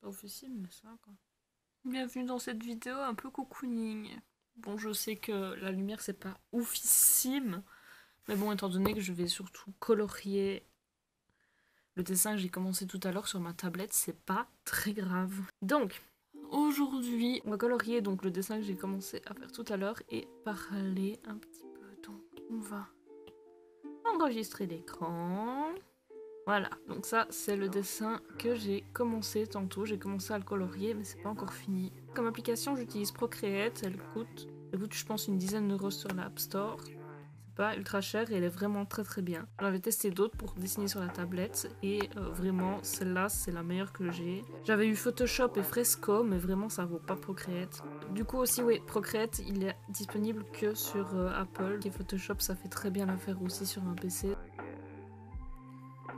Pas oufissime, mais ça quoi. Bienvenue dans cette vidéo un peu cocooning. Bon, je sais que la lumière c'est pas oufissime, mais bon, étant donné que je vais surtout colorier le dessin que j'ai commencé tout à l'heure sur ma tablette, c'est pas très grave. Donc, aujourd'hui, on va colorier donc le dessin que j'ai commencé à faire tout à l'heure et parler un petit peu. Donc, on va enregistrer l'écran. Voilà, donc ça c'est le dessin que j'ai commencé tantôt. J'ai commencé à le colorier mais c'est pas encore fini. Comme application j'utilise Procreate, elle coûte je pense une dizaine d'euros sur l'App Store. C'est pas ultra cher et elle est vraiment très bien. J'en avais testé d'autres pour dessiner sur la tablette et vraiment celle-là c'est la meilleure que j'ai. J'avais eu Photoshop et Fresco mais vraiment ça vaut pas Procreate. Du coup aussi oui, Procreate il est disponible que sur Apple et Photoshop ça fait très bien l'affaire aussi sur un PC.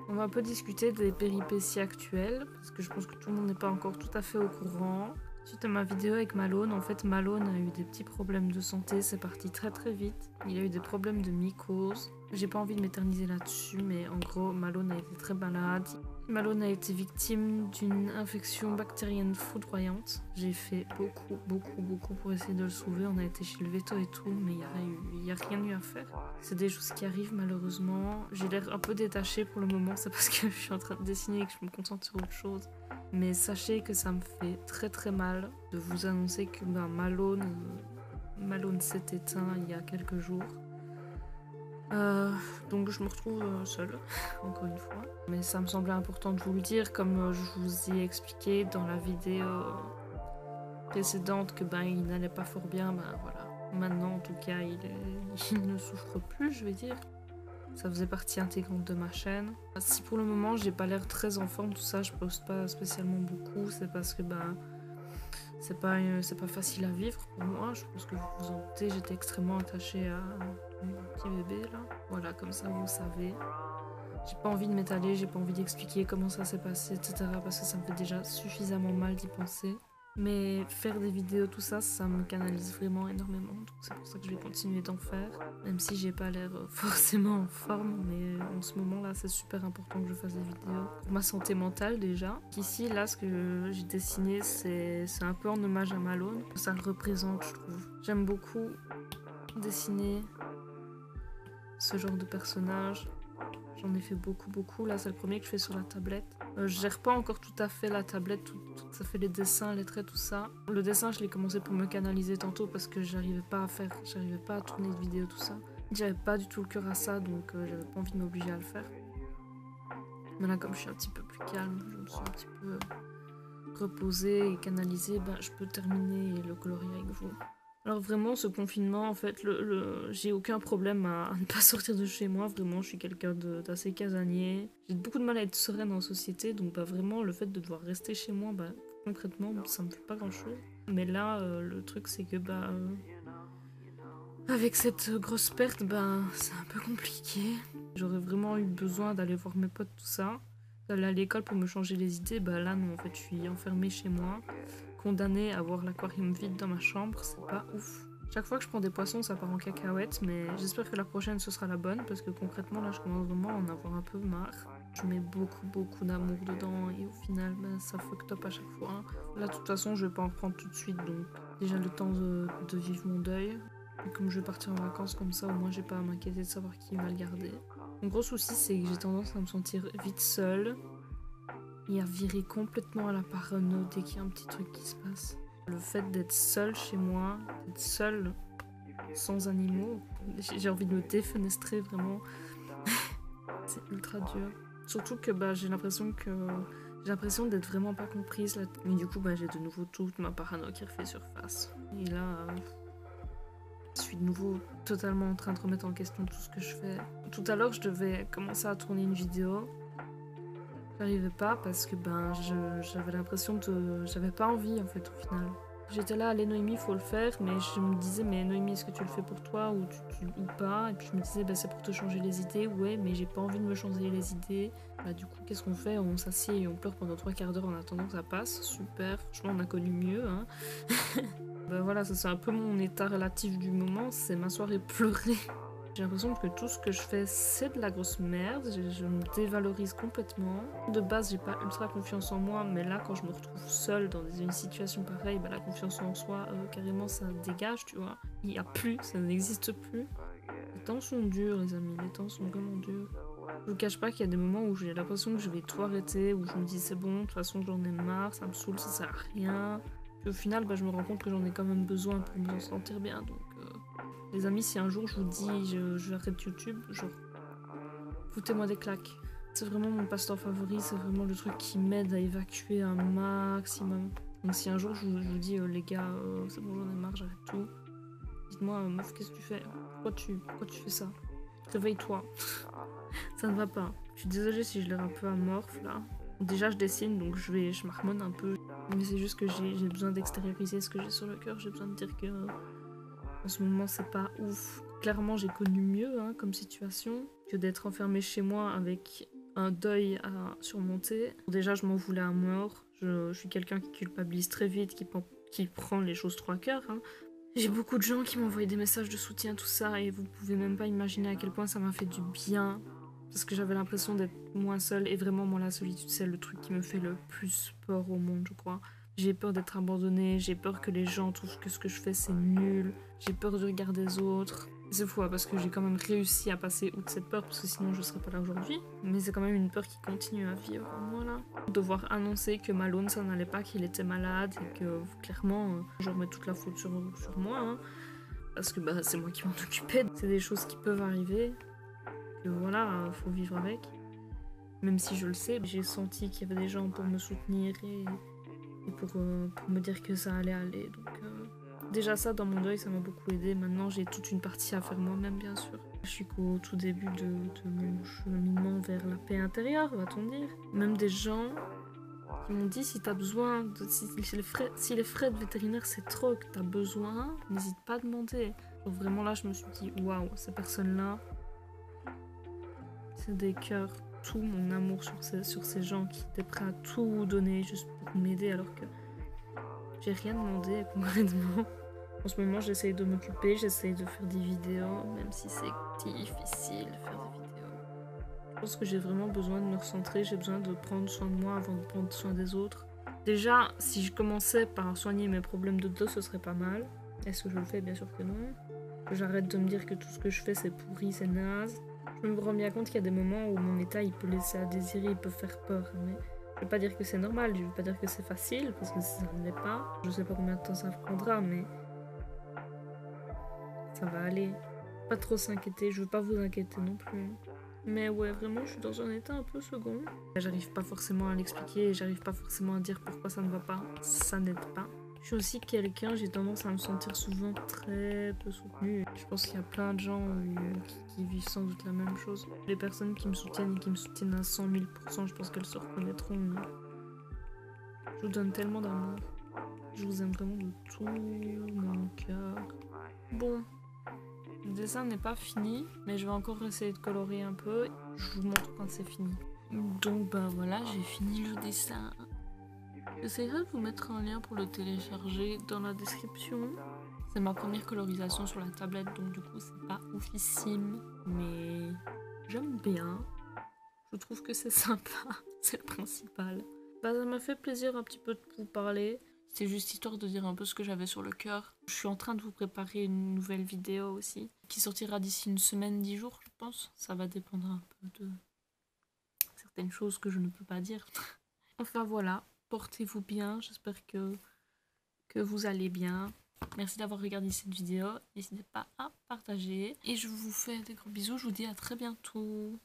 On va un peu discuter des péripéties actuelles, parce que je pense que tout le monde n'est pas encore tout à fait au courant. Suite à ma vidéo avec Malone, en fait Malone a eu des petits problèmes de santé, c'est parti très vite. Il a eu des problèmes de mycose. J'ai pas envie de m'éterniser là-dessus, mais en gros Malone a été très malade. Malone a été victime d'une infection bactérienne foudroyante. J'ai fait beaucoup pour essayer de le sauver. On a été chez le veto et tout, mais il n'y a rien eu à faire. C'est des choses qui arrivent malheureusement. J'ai l'air un peu détachée pour le moment, c'est parce que je suis en train de dessiner et que je me concentre sur autre chose. Mais sachez que ça me fait très mal de vous annoncer que Malone s'est éteint il y a quelques jours. Donc je me retrouve seule, encore une fois. Mais ça me semblait important de vous le dire, comme je vous ai expliqué dans la vidéo précédente que il n'allait pas fort bien, voilà. Maintenant en tout cas il ne souffre plus, je vais dire. Ça faisait partie intégrante de ma chaîne. Si pour le moment j'ai pas l'air très en forme, tout ça, je poste pas spécialement beaucoup, c'est parce que c'est pas facile à vivre pour moi. Je pense que vous vous en doutez, j'étais extrêmement attachée à mon petit bébé là. Voilà, comme ça vous savez. J'ai pas envie de m'étaler, j'ai pas envie d'expliquer comment ça s'est passé, etc. Parce que ça me fait déjà suffisamment mal d'y penser. Mais faire des vidéos, tout ça, ça me canalise vraiment énormément. Donc c'est pour ça que je vais continuer d'en faire. Même si j'ai pas l'air forcément en forme. Mais en ce moment-là, c'est super important que je fasse des vidéos. Pour ma santé mentale déjà. Ici, là, ce que j'ai dessiné, c'est un peu en hommage à Malone. Ça le représente, je trouve. J'aime beaucoup dessiner ce genre de personnage. J'en ai fait beaucoup. Là, c'est le premier que je fais sur la tablette. Je gère pas encore tout à fait la tablette, ça fait les dessins, les traits, tout ça. Le dessin, je l'ai commencé pour me canaliser tantôt parce que j'arrivais pas à tourner de vidéo, tout ça. J'avais pas du tout le cœur à ça, donc j'avais pas envie de m'obliger à le faire. Mais là, comme je suis un petit peu plus calme, je me suis un petit peu reposée et canalisée, je peux terminer et le colorier avec vous. Alors vraiment, ce confinement, en fait, j'ai aucun problème à ne pas sortir de chez moi. Vraiment, je suis quelqu'un d'assez casanier. J'ai beaucoup de mal à être sereine en société, donc vraiment, le fait de devoir rester chez moi, concrètement, ça me fait pas grand-chose. Mais là, le truc, c'est que, avec cette grosse perte, c'est un peu compliqué. J'aurais vraiment eu besoin d'aller voir mes potes, tout ça. D'aller à l'école pour me changer les idées. Là, non, en fait, je suis enfermée chez moi. Condamnée à avoir l'aquarium vide dans ma chambre, c'est pas ouf. Chaque fois que je prends des poissons, ça part en cacahuète, mais j'espère que la prochaine ce sera la bonne, parce que concrètement là je commence vraiment à en avoir un peu marre. Je mets beaucoup d'amour dedans et au final ça fuck top à chaque fois. Là de toute façon je vais pas en reprendre tout de suite, donc déjà le temps de vivre mon deuil. Et comme je vais partir en vacances comme ça, au moins j'ai pas à m'inquiéter de savoir qui va le garder. Mon gros souci c'est que j'ai tendance à me sentir vite seule et à virer complètement à la parano dès qu'il y a un petit truc qui se passe. Le fait d'être seule chez moi, d'être seule sans animaux, j'ai envie de me défenestrer vraiment. C'est ultra dur. Surtout que j'ai l'impression d'être vraiment pas comprise là. Mais du coup j'ai de nouveau toute ma parano qui refait surface. Et là, je suis de nouveau totalement en train de remettre en question tout ce que je fais. Tout à l'heure je devais commencer à tourner une vidéo. J'arrivais pas parce que j'avais l'impression de... J'avais pas envie en fait au final. J'étais là, allez Noémie, faut le faire, mais je me disais, mais Noémie, est-ce que tu le fais pour toi ou pas? Et puis je me disais, c'est pour te changer les idées, ouais, mais j'ai pas envie de me changer les idées. Du coup, qu'est-ce qu'on fait? On s'assied et on pleure pendant 3 quarts d'heure en attendant que ça passe. Super, franchement, on a connu mieux, hein. Voilà, ça c'est un peu mon état relatif du moment, c'est m'asseoir et pleurer J'ai l'impression que tout ce que je fais, c'est de la grosse merde. Je me dévalorise complètement. De base, j'ai pas ultra confiance en moi, mais là, quand je me retrouve seule dans une situation pareille, bah, la confiance en soi, carrément, ça dégage, tu vois. Il n'y a plus, ça n'existe plus. Les temps sont durs, les amis, les temps sont vraiment durs. Je vous cache pas qu'il y a des moments où j'ai l'impression que je vais tout arrêter, où je me dis c'est bon, de toute façon j'en ai marre, ça me saoule, ça sert à rien. Puis au final, bah, je me rends compte que j'en ai quand même besoin pour me sentir bien. Donc, les amis, si un jour je vous dis je arrête YouTube, genre, foutez-moi des claques. C'est vraiment mon passe-temps favori, c'est vraiment le truc qui m'aide à évacuer un maximum. Donc si un jour je vous dis les gars, c'est bon, j'en ai marre, j'arrête tout. Dites-moi, meuf, qu'est-ce que tu fais? Pourquoi tu fais ça? Réveille-toi. Ça ne va pas. Je suis désolée si je l'air un peu amorphe là. Déjà je dessine donc je marmonne un peu. Mais c'est juste que j'ai besoin d'extérioriser ce que j'ai sur le cœur. J'ai besoin de dire que en ce moment c'est pas ouf. Clairement j'ai connu mieux hein, comme situation que d'être enfermée chez moi avec un deuil à surmonter. Déjà je m'en voulais à mort. Je suis quelqu'un qui culpabilise très vite, qui prend les choses trop à cœur. Hein. J'ai beaucoup de gens qui m'ont envoyé des messages de soutien, tout ça, et vous pouvez même pas imaginer à quel point ça m'a fait du bien. Parce que j'avais l'impression d'être moins seule, et vraiment, moi, la solitude, c'est le truc qui me fait le plus peur au monde, je crois. J'ai peur d'être abandonnée, j'ai peur que les gens trouvent que ce que je fais, c'est nul. J'ai peur du regard des autres. C'est fou, hein, parce que j'ai quand même réussi à passer outre cette peur, parce que sinon je serais pas là aujourd'hui. Mais c'est quand même une peur qui continue à vivre en moi, là. Devoir annoncer que Malone, ça n'allait pas, qu'il était malade, et que, clairement, je remets toute la faute sur moi, hein, parce que bah, c'est moi qui m'en occupais. C'est des choses qui peuvent arriver, que voilà, faut vivre avec. Même si je le sais, j'ai senti qu'il y avait des gens pour me soutenir et pour me dire que ça allait aller, donc... Déjà ça, dans mon deuil, ça m'a beaucoup aidé. Maintenant, j'ai toute une partie à faire moi-même, bien sûr. Je suis qu'au tout début de mon cheminement vers la paix intérieure, va-t-on dire. Même des gens qui m'ont dit, si t'as besoin, si les frais de vétérinaire, c'est trop que t'as besoin, n'hésite pas à demander. Donc vraiment là, je me suis dit, waouh, ces personnes-là, c'est des cœurs. Tout mon amour sur ces gens qui étaient prêts à tout donner juste pour m'aider alors que j'ai rien demandé concrètement. En ce moment, j'essaye de m'occuper, j'essaye de faire des vidéos, même si c'est difficile de faire des vidéos. Je pense que j'ai vraiment besoin de me recentrer, j'ai besoin de prendre soin de moi avant de prendre soin des autres. Déjà, si je commençais par soigner mes problèmes de dos, ce serait pas mal. Est-ce que je le fais? Bien sûr que non. J'arrête de me dire que tout ce que je fais, c'est pourri, c'est naze. Je me rends bien compte qu'il y a des moments où mon état, il peut laisser à désirer, il peut faire peur. Mais je veux pas dire que c'est normal, je veux pas dire que c'est facile, parce que ça ne l'est pas. Je sais pas combien de temps ça prendra, mais... ça va aller. Pas trop s'inquiéter, je veux pas vous inquiéter non plus. Mais ouais, vraiment, je suis dans un état un peu second. J'arrive pas forcément à l'expliquer, j'arrive pas forcément à dire pourquoi ça ne va pas. Ça n'aide pas. Je suis aussi quelqu'un, j'ai tendance à me sentir souvent très peu soutenue. Je pense qu'il y a plein de gens qui vivent sans doute la même chose. Les personnes qui me soutiennent et qui me soutiennent à 100 000%, je pense qu'elles se reconnaîtront. Je vous donne tellement d'amour. Je vous aime vraiment de tout mon cœur. Bon. Le dessin n'est pas fini, mais je vais encore essayer de colorer un peu. Je vous montre quand c'est fini. Donc bah voilà, j'ai fini le dessin. J'essaierai de vous mettre un lien pour le télécharger dans la description. C'est ma première colorisation sur la tablette, donc du coup c'est pas oufissime, mais j'aime bien. Je trouve que c'est sympa, c'est le principal. Bah ça m'a fait plaisir un petit peu de vous parler. C'est juste histoire de dire un peu ce que j'avais sur le cœur. Je suis en train de vous préparer une nouvelle vidéo aussi, qui sortira d'ici une semaine, 10 jours, je pense. Ça va dépendre un peu de certaines choses que je ne peux pas dire. Enfin voilà, portez-vous bien, j'espère que vous allez bien. Merci d'avoir regardé cette vidéo, n'hésitez pas à partager. Et je vous fais des gros bisous, je vous dis à très bientôt.